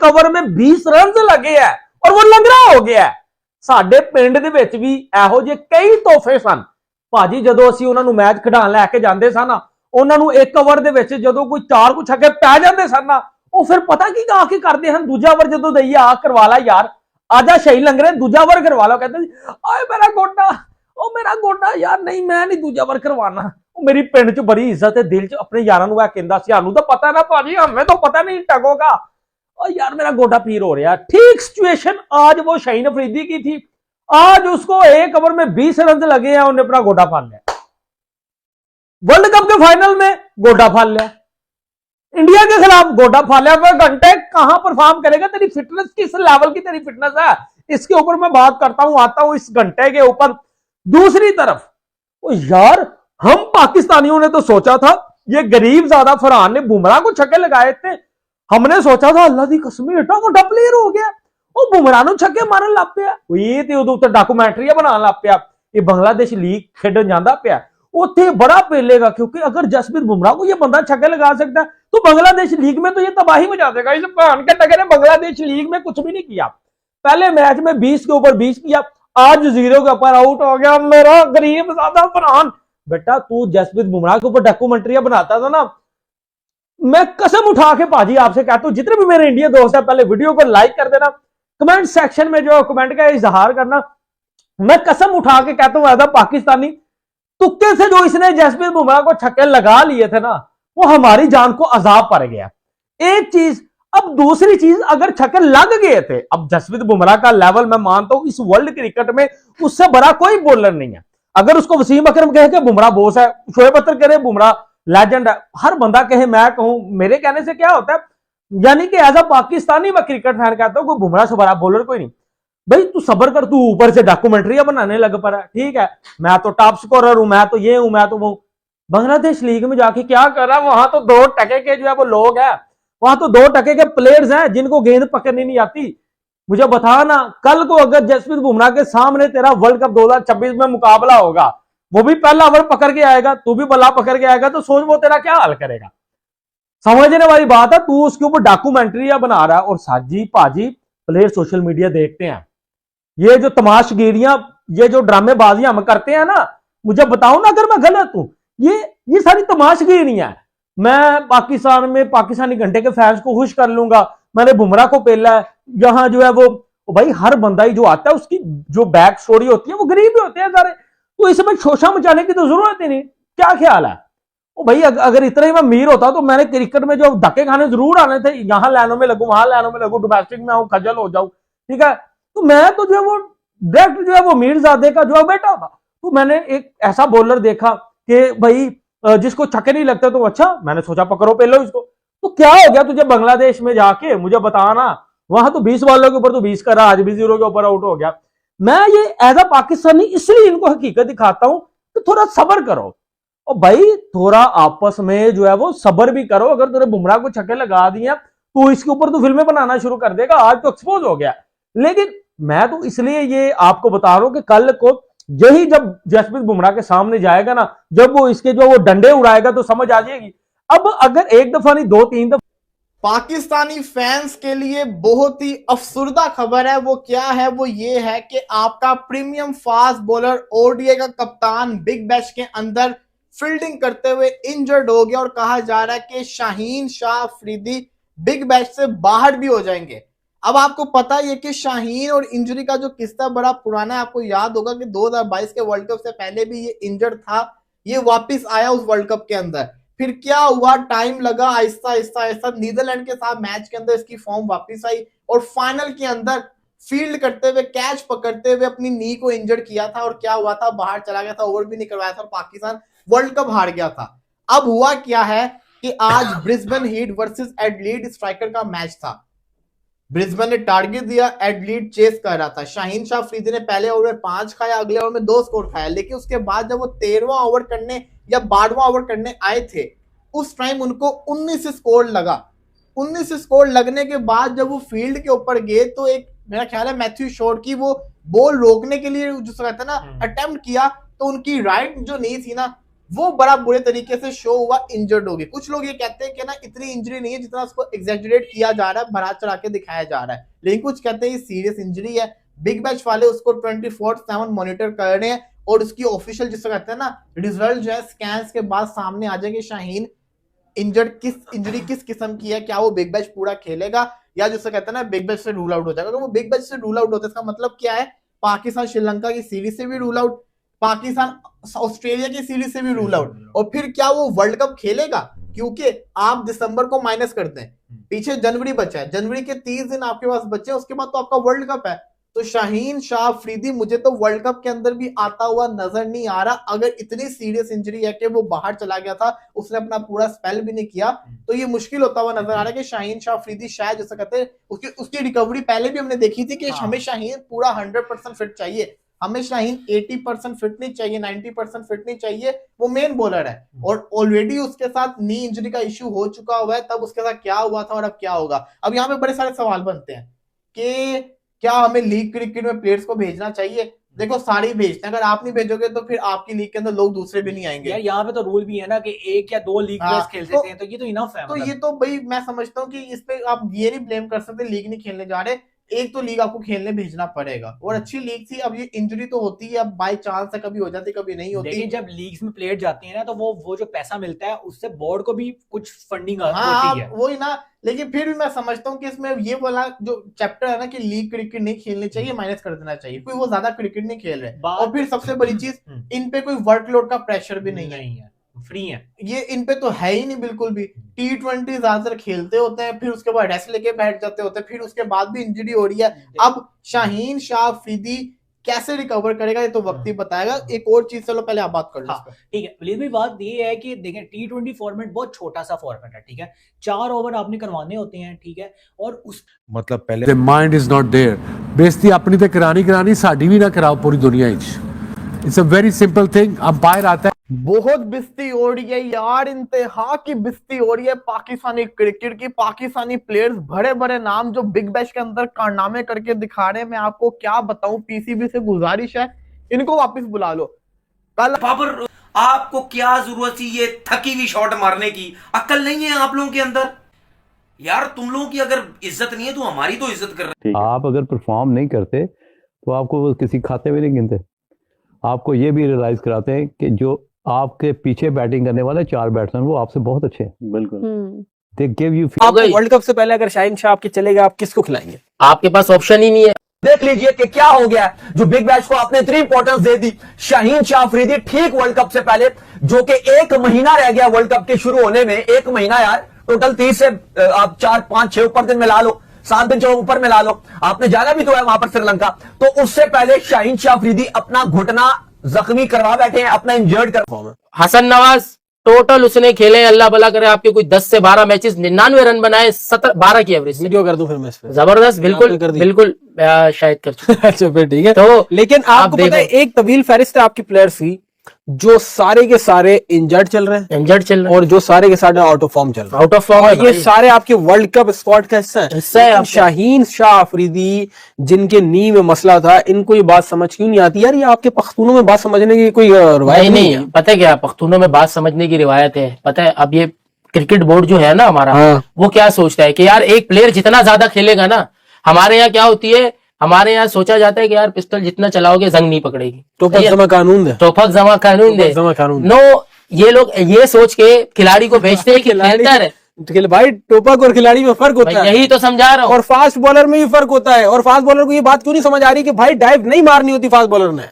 एक ओवर में 20 रन लगे है और वो लंगड़ा हो गया है। ਸਾਡੇ ਪਿੰਡ ਦੇ ਵਿੱਚ ਵੀ ਇਹੋ ਜਿਹੇ ਕਈ ਤੋਹਫੇ ਸਨ ਭਾਜੀ। ਜਦੋਂ ਅਸੀਂ ਉਹਨਾਂ ਨੂੰ ਮੈਚ ਖਿਡਾਉਣ ਲੈ ਕੇ ਜਾਂਦੇ ਸਨ ਨਾ, ਉਹਨਾਂ ਨੂੰ ਇੱਕ ਓਵਰ ਦੇ ਵਿੱਚ ਜਦੋਂ ਕੋਈ 4 ਕੁ ਛੱਕੇ ਪੈ ਜਾਂਦੇ ਸਨ ਨਾ, ਉਹ ਫਿਰ ਪਤਾ ਕੀ ਆ ਕੇ ਕਰਦੇ ਹਨ, ਦੂਜਾ ਓਵਰ ਜਦੋਂ ਦਈਏ ਆ ਕਰਵਾ ਲਾ ਯਾਰ, ਆਜਾ ਸਹੀ ਲੰਗ ਰਿਹਾ, ਦੂਜਾ ਓਵਰ ਕਰਵਾ ਲਓ। ਕਹਿੰਦੇ ਆਏ ਮੇਰਾ ਗੋਡਾ, ਉਹ ਮੇਰਾ ਗੋਡਾ ਯਾਰ, ਨਹੀਂ ਮੈਂ ਨਹੀਂ ਦੂਜਾ ਓਵਰ ਕਰਵਾਣਾ। ਉਹ ਮੇਰੀ ਪਿੰਡ 'ਚ ਬੜੀ ਇੱਜ਼ਤ ਹੈ, ਦਿਲ 'ਚ ਆਪਣੇ ਯਾਰਾਂ ਨੂੰ ਇਹ ਕਹਿੰਦਾ ਸੀ, ਸਾਨੂੰ ਤਾਂ ਪਤਾ ਨਾ ਭਾਜੀ, हमें तो पता नहीं टकोगा, और यार मेरा गोडा पीर हो रहा। ठीक सिचुएशन आज वो शाहीन अफरीदी की थी। आज उसको एक ओवर में 20 रन लगे हैं, उन्हें अपना गोडा फाड़ लिया। वर्ल्ड कप के फाइनल में गोडा फाड़ लिया, इंडिया के खिलाफ गोडा फाड़ लिया। पर घंटे कहां परफॉर्म करेगा, तेरी फिटनेस किस लेवल की तेरी फिटनेस है, इसके ऊपर मैं बात करता हूं, आता हूं इस घंटे के ऊपर। दूसरी तरफ यार हम पाकिस्तानियों ने तो सोचा था ये गरीब ज्यादा फरहान ने बुमराह को छक्के लगाए थे, हमने सोचा था अल्लाह दी कसम एडा वड्डा प्लेयर हो गया, वो बुमराह ਨੂੰ ਛੱਕੇ ਮਾਰਨ ਲੱਗ ਪਿਆ। ਇਹ ਤੇ ਉਦੋਂ ਉੱਤੇ ਡਾਕੂਮੈਂਟਰੀਆਂ ਬਣਾਉਣ ਲੱਗ ਪਿਆ, ਇਹ बांग्लादेश लीग खेडन जाता पिया, ਉੱਥੇ बड़ा पेलेगा, क्योंकि अगर जसप्रीत बुमराह को ये बंदा छक्के लगा सकता है तो बांग्लादेश लीग में तो ये तबाही मचा देगा। इस भान के टके ने बांग्लादेश लीग में कुछ भी नहीं किया, पहले मैच में 20 के ऊपर 20 किया, आज 0 के ऊपर आउट हो गया। मेरा गरीब ज्यादा फरहान, बेटा तू जसप्रीत बुमराह के ऊपर डॉक्यूमेंट्रियां बनाता था ना, मैं कसम उठा के भाजी आपसे कहता हूं, जितने भी मेरे इंडिया दोस्त है पहले वीडियो को लाइक कर देना, कमेंट सेक्शन में जो कमेंट का इजहार करना। मैं कसम उठा के कहता हूं एज अ पाकिस्तानी, तुक्के से जो इसने जसप्रीत बुमराह को छक्के लगा लिए थे ना, वो हमारी जान को अजाब पड़ गया। एक चीज, अब दूसरी चीज, अगर छक्के लग गए थे, अब जसप्रीत बुमराह का लेवल मैं मानता हूं इस वर्ल्ड क्रिकेट में उससे बड़ा कोई बॉलर नहीं है। अगर उसको वसीम अकरम कहे कि बुमराह बॉस है, शोएब अख्तर कहे बुमराह लेजेंड है, हर बंदा कहे मैं कहूं, मेरे कहने से क्या होता है, यानी कि एज अ पाकिस्तानी मैं क्रिकेट फैन कहता हूं कोई बुमराह से बड़ा बॉलर कोई नहीं। भाई तू सबर कर, तू ऊपर से डॉक्यूमेंट्रियां बनाने लग पड़ा, ठीक है मैं तो टॉप स्कोरर हूं, मैं तो ये हूं, मैं तो वो। बांग्लादेश लीग में जाके क्या कर रहा है, वहां तो 2 टके के जो है वो लोग हैं, वहां तो 2 टके के प्लेयर्स हैं जिनको गेंद पकड़नी नहीं आती। मुझे बता ना, कल को अगर जसप्रीत बुमराह के सामने तेरा वर्ल्ड कप 2026 में मुकाबला होगा, वो भी पहला ओवर पकड़ के आएगा, तू भी बल्ला पकड़ के आएगा, तो सोच वो तेरा क्या हाल करेगा। समझने वाली बात है, तू उसके ऊपर डॉक्यूमेंट्रियां बना रहा है। और साजी भाजी प्लेयर सोशल मीडिया देखते हैं, ये जो तमाशगिरियां, ये जो ड्रामेबाजियां हम करते हैं ना, मुझे बताओ ना अगर मैं गलत हूं, ये सारी तमाशगिरियां है। मैं पाकिस्तान में पाकिस्तानी घंटे के फैंस को खुश कर लूंगा, मैंने बुमराह को पेला है, यहां जो है वो भाई हर बंदा ही जो आता है उसकी जो बैक स्टोरी होती है वो गरीब ही होते हैं सारे, तो इसमें शोशा मचाने की तो जरूरत ही नहीं। क्या ख्याल है ओ भाई, अगर इतना ही मैं अमीर होता तो मैंने क्रिकेट में जो धक्के खाने जरूर आने थे, यहां लाइनों में लगू, वहां लाइनों में लगू, डोमेस्टिक में आऊं, खजल हो जाऊं, ठीक है, तो मैं तो जो है वो डायरेक्ट जो है वो मीरजादे का जो है बेटा होता। तो मैंने एक ऐसा बॉलर देखा कि भाई जिसको छक्के नहीं लगते, तो अच्छा मैंने सोचा पकड़ो पेलो इसको। तो क्या हो गया तुझे बांग्लादेश में जाके, मुझे बताना, वहां तो 20 बॉलों के ऊपर तो 20 करा, आज भी 0 के ऊपर आउट हो गया। मैं ये एज अ पाकिस्तानी इसलिए इनको हकीकत दिखाता हूं कि थोड़ा सब्र करो, और भाई थोड़ा आपस में जो है वो सब्र भी करो। अगर तुमने बुमराह को छक्के लगा दिए तो इसके ऊपर तो फिल्में बनाना शुरू कर देगा, आज तो एक्सपोज हो गया। लेकिन मैं तो इसलिए ये आपको बता रहा हूं कि कल को यही जब जसप्रीत बुमराह के सामने जाएगा ना, जब वो इसके जो वो डंडे उड़ाएगा तो समझ आ जाएगी। अब अगर एक दफा नहीं 2-3 दफा। पाकिस्तानी फैंस के लिए बहुत ही अफसुर्दा खबर है, वो क्या है, वो ये है कि आपका प्रीमियम फास्ट बॉलर ओडीआई का कप्तान बिग बैश के अंदर फील्डिंग करते हुए इंजर्ड हो गया, और कहा जा रहा है कि शाहीन शाह अफरीदी बिग बैश से बाहर भी हो जाएंगे। अब आपको पता है कि शाहीन और इंजरी का जो किस्सा बड़ा पुराना है, आपको याद होगा कि 2022 के वर्ल्ड कप से पहले भी ये इंजर्ड था, ये वापस आया उस वर्ल्ड कप के अंदर। फिर क्या हुआ, टाइम लगा, आहिस्ता आहिस्ता आहिस्ता नीदरलैंड के साथ मैच के अंदर इसकी फॉर्म वापस आई, और फाइनल के अंदर फील्ड करते हुए, कैच पकड़ते हुए अपनी नी को इंजर्ड किया था, और क्या हुआ था, बाहर चला गया था, ओवर भी नहीं करवाया था, और पाकिस्तान वर्ल्ड कप हार गया था। अब हुआ क्या है कि आज Brisbane heat versus Adelaide striker का मैच था। ब्रिस्बेन ने टारगेट दिया, एडिलेड चेस कर रहा था। शाहीन शाह अफरीदी ने पहले ओवर में 5 खाया, अगले ओवर में 2 स्कोर खाया, लेकिन उसके बाद जब वो 13वां ओवर करने या 12वां ओवर करने आए थे, उस टाइम उनको 19 स्कोर लगा। 19 स्कोर लगने के बाद जब वो फील्ड के ऊपर गए तो एक मेरा ख्याल है मैथ्यू शॉर्ट की वो बॉल रोकने के लिए जो कहते हैं ना अटेम्प्ट किया, तो उनकी राइट जो नी थी ना वो बड़ा बुरे तरीके से शो हुआ, इंजर्ड हो गई। कुछ लोग ये कहते हैं कि ना इतनी इंजरी नहीं है जितना उसको एग्जैजरेट किया जा रहा है, बढ़ा चढ़ा के दिखाया जा रहा है, लेकिन कुछ कहते हैं ये सीरियस इंजरी है। बिग बैश वाले उसको 24/7 मॉनिटर कर रहे हैं और उसकी ऑफिशियल जिसको कहते हैं ना रिजल्ट जो है स्कैन्स के बाद सामने आ जाएंगे। शाहीन इंजरी किस किस्म की है, क्या वो बिग बैश पूरा खेलेगा या जिसको कहते हैं ना बिग बैश से रूल आउट हो जाएगा। अगर वो बिग बैश से रूल आउट होता है इसका मतलब क्या है, पाकिस्तान श्रीलंका की सीरीज से भी रूल आउट, पाकिस्तान ऑस्ट्रेलिया की सीरीज से भी रूल आउट, और फिर क्या वो वर्ल्ड कप खेलेगा? क्योंकि आप दिसंबर को माइनस करते हैं, पीछे जनवरी बचा है, जनवरी के 30 दिन आपके पास बचे, उसके बाद तो आपका वर्ल्ड कप है। तो शाहीन शाह अफरीदी मुझे तो वर्ल्ड कप के अंदर भी आता हुआ नजर नहीं आ रहा। अगर इतनी सीरियस इंजरी है कि वो बाहर चला गया था, उसने अपना पूरा स्पेल भी नहीं किया, तो ये मुश्किल होता हुआ नजर आ रहा है कि शाहीन शाह अफरीदी शायद जैसा कहते हैं उसकी रिकवरी पहले भी हमने देखी थी कि हमें शाहीन पूरा 100% फिट चाहिए, हमें शाहीन 80% फिट नहीं चाहिए, 90% फिट नहीं चाहिए। वो मेन बॉलर है और ऑलरेडी उसके साथ नी इंजरी का इश्यू हो चुका हुआ है, तब उसके साथ क्या हुआ था और अब क्या होगा। अब यहाँ पे बड़े सारे सवाल बनते हैं कि क्या हमें लीग क्रिकेट में प्लेयर्स को भेजना चाहिए? देखो सारे ही भेजते हैं, अगर आप नहीं भेजोगे तो फिर आपकी लीग के अंदर लोग दूसरे भी नहीं आएंगे। यार यहाँ पे तो रूल भी है ना कि 1 या 2 लीग प्लेयर्स खेल सकते हैं, तो ये तो इनफ है। तो ये तो भाई मैं समझता हूँ कि इस पे आप ये नहीं ब्लेम कर सकते लीग नहीं खेलने जा रहे, एक तो लीग आपको खेलने भेजना पड़ेगा और अच्छी लीग थी। अब ये इंजरी तो होती है, अब बाय चांस है, कभी हो जाती कभी नहीं होती। लेकिन जब लीग्स में प्लेयर जाते हैं ना तो वो जो पैसा मिलता है उससे बोर्ड को भी कुछ फंडिंग होती है। वही ना, लेकिन फिर भी मैं समझता हूँ कि इसमें ये वाला जो चैप्टर है ना कि लीग क्रिकेट नहीं खेलनी चाहिए, माइनस कर देना चाहिए, कोई वो ज्यादा क्रिकेट नहीं खेल रहे। और फिर सबसे बड़ी चीज, इन पे कोई वर्कलोड का प्रेशर भी नहीं है, फ्री है ये इन पे तो है ही नहीं बिल्कुल भी। T20 ज्यादातर खेलते होते हैं, फिर उसके बाद रेस्ट लेके बैठ जाते होते हैं, फिर उसके बाद भी इंजरी हो रही है। अब शाहीन शाह अफरीदी कैसे रिकवर करेगा ये तो वक्त ही बताएगा। एक और चीज, चलो पहले आप बात कर लो। ठीक है वलीद भाई, बात ये है कि देखें T20 फॉर्मेट बहुत छोटा सा फॉर्मेट है, ठीक है, 4 ओवर आपने करवाने होते हैं, ठीक है, और उस मतलब पहले माइंड इज नॉट देयर, बेइज्जती अपनी ते करानी साडी भी ना कराओ पूरी दुनिया विच। It's a very simple thing. Umpire आता है, बहुत बिस्ती हो रही है यार, इंतहा की बिस्ती हो रही है पाकिस्तानी क्रिकेट की। पाकिस्तानी प्लेयर्स बड़े बड़े नाम जो बिग बैश के अंदर कारनामे करके दिखा रहे हैं, मैं आपको क्या बताऊं। पीसीबी से गुजारिश है इनको वापस बुला लो। कल बाबर आपको क्या जरूरत थी ये थकी हुई शॉट मारने की? अक्ल नहीं है आप लोगों के अंदर? यार तुम लोगों की अगर इज्जत नहीं है तो हमारी तो इज्जत कर रहे हैं। आप अगर परफॉर्म नहीं करते तो आपको वो किसी खाते में नहीं गिनते। आपको ये भी रियलाइज कराते हैं कि जो आपके पीछे बैटिंग करने वाले 4 बैट्समैन वो आपसे बहुत अच्छे हैं। बिल्कुल। They give you. World cup से पहले अगर शाहीन शाह आपके चलेगा, आप किसको खिलाएंगे? आपके पास ऑप्शन ही नहीं है। देख लीजिए कि क्या हो गया है जो बिग बैश को आपने इतनी इंपॉर्टेंस दे दी। शाहीन शाह अफरीदी ठीक वर्ल्ड कप से पहले, जो कि 1 महीना रह गया वर्ल्ड कप के शुरू होने में, 1 महीना यार, टोटल 30 से आप 4, 5, 6 ऊपर दिन में ला लो, 7 दिन जो ऊपर में ला लो, आपने जाना भी तो है वहां पर श्रीलंका। तो उससे पहले शाहीन शाह अफरीदी अपना घुटना जख्मी करवा बैठे हैं, अपना इंजर्ड कर। हसन नवाज टोटल उसने खेले, अल्लाह भला करे आपके कोई 10 से 12 मैचेस, 99 रन बनाए, 12 की एवरेज। वीडियो कर दूं फिर मैं इस पे? जबरदस्त, बिल्कुल बिल्कुल शायद कर चुका। अच्छा फिर ठीक है। तो लेकिन आपको पता है एक तवील फहरिस्त है आपकी प्लेयर्स की, जो सारे के सारे इंजर्ड चल रहे हैं, और जो सारे के सारे आउट ऑफ फॉर्म चल रहे हैं। आउट ऑफ फॉर्म, और ये सारे आपके वर्ल्ड कप स्क्वाड का हिस्सा है। शाहीन शाह अफरीदी जिनके नी में मसला था, इनको ये बात समझ क्यों नहीं आती? यार ये आपके पख्तूनों में बात समझने की कोई रवायत नहीं है। पता है क्या पख्तूनों में बात समझने की रिवायत है? पता है अब ये क्रिकेट बोर्ड जो है ना हमारा, वो क्या सोचता है कि यार एक प्लेयर जितना ज्यादा खेलेगा ना, हमारे यहाँ क्या होती है, हमारे यहाँ सोचा जाता है कि यार पिस्टल जितना चलाओगे जंग नहीं पकड़ेगी। तोफक जमा कानून दे। नो, ये लोग ये सोच के खिलाड़ी को भेजते हैं कि बेहतर है। भाई टोपक और खिलाड़ी में फर्क होता है, यही तो समझा रहा हूँ। और फास्ट बॉलर में भी फर्क होता है। और फास्ट बॉलर को ये बात क्यों नहीं समझ आ रही कि भाई डाइव नहीं मारनी होती फास्ट बॉलर ने।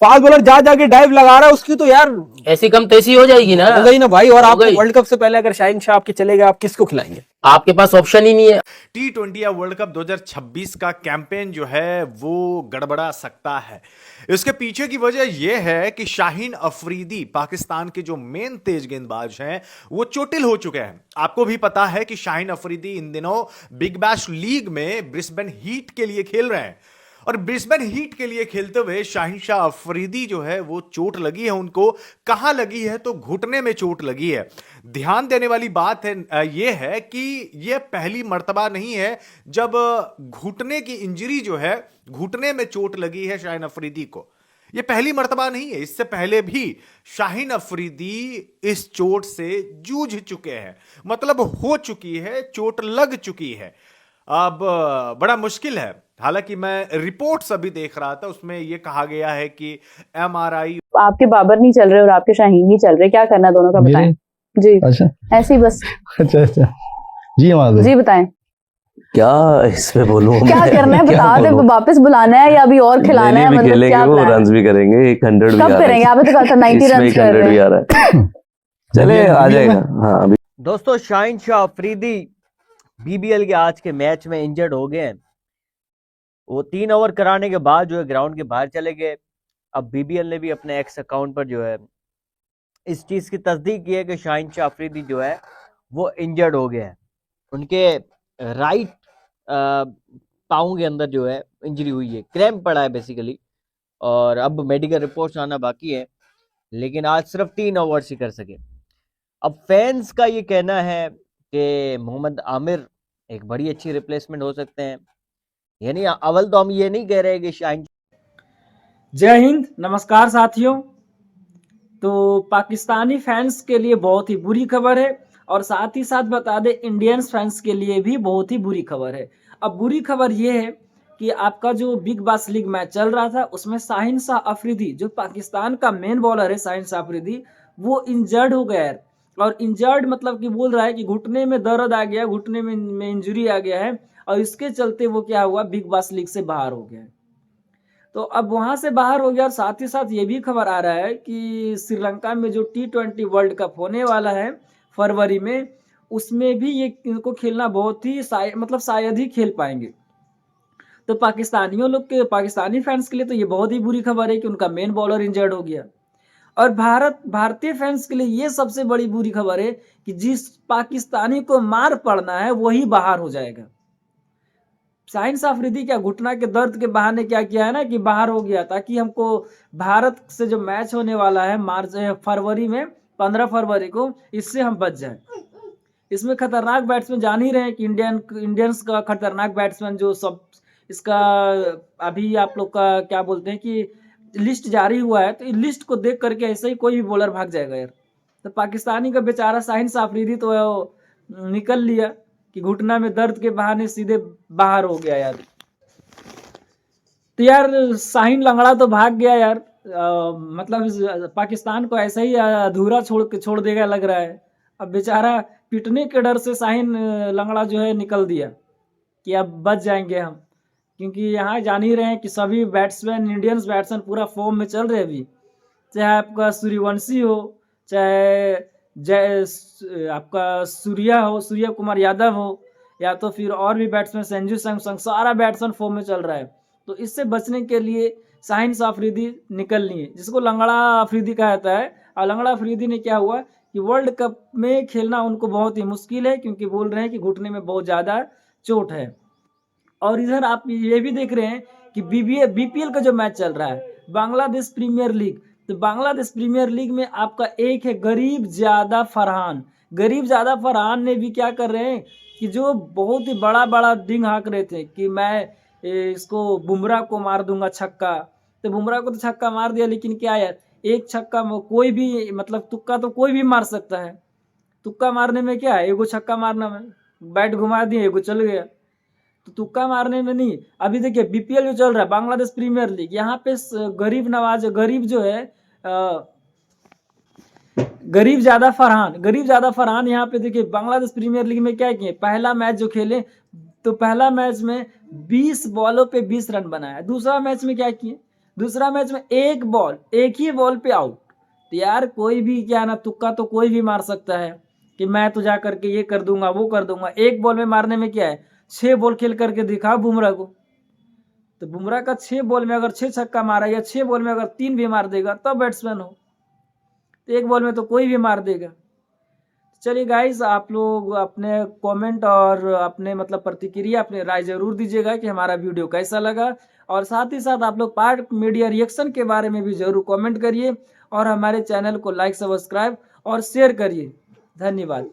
फास्ट बॉलर जा जाके डाइव लगा रहा है, उसकी तो यार ऐसी कम तेजी हो जाएगी ना, हो गई ना भाई। और आप वर्ल्ड कप से पहले अगर शाहीन शाह आपके चलेगा, आप किसको खिलाएंगे? आपके पास ऑप्शन ही नहीं है। T20 या वर्ल्ड कप 2026 का कैंपेन जो है वो गड़बड़ा सकता है। इसके पीछे की वजह यह है कि शाहीन अफरीदी, पाकिस्तान के जो मेन तेज गेंदबाज हैं, वो चोटिल हो चुके हैं। आपको भी पता है कि शाहीन अफरीदी इन दिनों बिग बैश लीग में ब्रिस्बेन हीट के लिए खेल रहे हैं, और ब्रिस्बेन हीट के लिए खेलते हुए शाहीन शाह अफरीदी जो है वो चोट लगी है उनको। कहां लगी है? तो घुटने में चोट लगी है। ध्यान देने वाली बात है ये है कि ये पहली मर्तबा नहीं है जब घुटने की इंजरी जो है, घुटने में चोट लगी है शाहीन अफरीदी को। ये पहली मर्तबा नहीं है, इससे पहले भी शाहीन अफरीदी इस चोट से जूझ चुके हैं, मतलब हो चुकी है, चोट लग चुकी है। अब बड़ा मुश्किल है। हालांकि मैं रिपोर्ट्स अभी देख रहा था, उसमें यह कहा गया है कि एमआरआई आपके बाबर नहीं चल रहे और आपके शाहीन नहीं चल रहे, क्या करना दोनों का बताएं जी। अच्छा ऐसे ही बस। अच्छा अच्छा जी हमारे जी बताएं क्या इसमें बोलूं, क्या करना है, बता दे, वापस बुलाना है या अभी और खिलाना है, मतलब खेलेंगे, क्या वो plan है? रन्स भी करेंगे, 100 भी कब आ करेंगे? आप तो कहा था 90 रन कर 100 रहे भी हैं। आ रहा है। चले आ जाएगा। हाँ अभी दोस्तों, शाहीन शाह अफरीदी बीबीएल के आज के मैच में इंजर्ड हो गए हैं। वो 3 ओवर कराने के बाद जो है ग्राउंड के बाहर चले गए। अब बीबीएल ने भी अपने एक्स अकाउंट पर जो है इस चीज की तस्दीक की है कि शाहीन शाह अफरीदी जो है वो इंजर्ड हो गया है। उनके राइट पाँव के अंदर जो है इंजरी हुई है, क्रैम्प पड़ा है बेसिकली, और अब मेडिकल रिपोर्ट्स आना बाकी है, लेकिन आज सिर्फ 3 ओवर्स ही कर सके। अब फैंस का ये कहना है कि मोहम्मद आमिर एक बड़ी अच्छी रिप्लेसमेंट हो सकते हैं, यानी अव्वल तो हम ये नहीं कह रहे कि शाहीन। जय हिंद, नमस्कार साथियों। तो पाकिस्तानी फैंस के लिए बहुत ही बुरी खबर है और साथ ही साथ बता दें इंडियंस फैंस के लिए भी बहुत ही बुरी खबर है। अब बुरी खबर ये है कि आपका जो बिग बास लीग मैच चल रहा था उसमें शाहीन शाह अफरीदी, जो पाकिस्तान का मेन बॉलर है शाहीन शाह अफरीदी, वो इंजर्ड हो गया है। और इंजर्ड मतलब कि बोल रहा है कि घुटने में दर्द आ गया, घुटने में इंजरी आ गया है, और इसके चलते वो क्या हुआ, बिग बास लीग से बाहर हो गया है। तो अब वहां से बाहर हो गया। और साथ ही साथ ये भी खबर आ रहा है कि श्रीलंका में जो T20 वर्ल्ड कप होने वाला है फरवरी में, उसमें भी ये इनको खेलना बहुत ही मतलब शायद ही खेल पाएंगे। तो पाकिस्तानियों लोग के, पाकिस्तानी फैंस के लिए तो ये बहुत ही बुरी खबर है कि उनका मेन बॉलर इंजर्ड हो गया। और भारतीय फैंस के लिए ये सबसे बड़ी बुरी खबर है कि जिस पाकिस्तानी को मार पड़ना है वही बाहर हो जाएगा। शाहीन शाह अफरीदी क्या घुटना के दर्द के बहाने क्या किया है ना कि बाहर हो गया, ताकि हमको भारत से जो मैच होने वाला है फरवरी में 15 फरवरी को, इससे हम बच जाए। इसमें खतरनाक बैट्समैन जान ही रहे हैं कि इंडियंस का खतरनाक बैट्समैन जो सब, इसका अभी आप लोग का क्या बोलते हैं कि लिस्ट जारी हुआ है, तो इस लिस्ट को देख करके ऐसे ही कोई भी बॉलर भाग जाएगा यार। तो पाकिस्तानी का बेचारा शाहीन शाह अफरीदी तो निकल लिया कि घुटना में दर्द के बहाने सीधे बाहर हो गया यार। तो यार शाहीन लंगड़ा तो भाग गया यार, मतलब पाकिस्तान को ऐसा ही अधूरा छोड़ देगा लग रहा है। अब बेचारा पिटने के डर से शाहीन लंगड़ा जो है निकल दिया कि अब बच जाएंगे हम, क्योंकि यहाँ जान ही रहे हैं कि सभी बैट्समैन, इंडियंस बैट्समैन पूरा फॉर्म में चल रहे हैं अभी, चाहे आपका सूर्यवंशी हो, चाहे आपका सूर्य कुमार यादव हो, या तो फिर और भी बैट्समैन संजू सैमसन, सारा बैट्समैन फॉर्म में चल रहा है। तो इससे बचने के लिए शाहीन शाह अफरीदी निकलनी है, जिसको लंगड़ा अफरीदी कहा जाता है। और लंगड़ा अफरीदी ने क्या हुआ कि वर्ल्ड कप में खेलना उनको बहुत ही मुश्किल है, क्योंकि बोल रहे हैं कि घुटने में बहुत ज़्यादा चोट है। और इधर आप ये भी देख रहे हैं कि बीपीएल का जो मैच चल रहा है, बांग्लादेश प्रीमियर लीग, तो बांग्लादेश प्रीमियर लीग में आपका एक है गरीब ज़्यादा फरहान। गरीब ज़्यादा फरहान ने भी क्या कर रहे हैं कि जो बहुत ही बड़ा डिंग हाँक रहे थे कि मैं इसको बुमराह को मार दूंगा छक्का, तो बुमराह को तो छक्का मार दिया, लेकिन क्या यार, एक छक्का कोई भी, मतलब तुक्का तो कोई भी मार सकता है। तुक्का मारने में क्या है, एगो छक्का मारना में बैट घुमा दिए, एगो चल गया। तो तुक्का मारने में नहीं। अभी देखिए बीपीएल जो चल रहा है, बांग्लादेश प्रीमियर लीग, यहाँ पे गरीब जो है गरीब ज़्यादा फरहान यहाँ पे देखिए बांग्लादेश प्रीमियर लीग में क्या किए, पहला मैच जो खेले तो पहला मैच में 20 बॉलों पे 20 रन बनाया। दूसरा मैच में क्या किए, दूसरा मैच में एक ही बॉल पे आउट। तो यार कोई भी क्या ना, तुक्का तो कोई भी मार सकता है कि मैं तो जा करके ये कर दूंगा वो कर दूंगा। एक बॉल में मारने में क्या है, 6 बॉल खेल करके दिखा बुमराह को। तो बुमराह का 6 बॉल में अगर 6 छक्का मारा, या 6 बॉल में अगर 3 भी मार देगा तब बैट्समैन हो, तो एक बॉल में तो कोई भी मार देगा। चलिए गाइस, आप लोग अपने कमेंट और अपने मतलब प्रतिक्रिया, अपने राय जरूर दीजिएगा कि हमारा वीडियो कैसा लगा। और साथ ही साथ आप लोग पाक मीडिया रिएक्शन के बारे में भी जरूर कमेंट करिए, और हमारे चैनल को लाइक, सब्सक्राइब और शेयर करिए। धन्यवाद।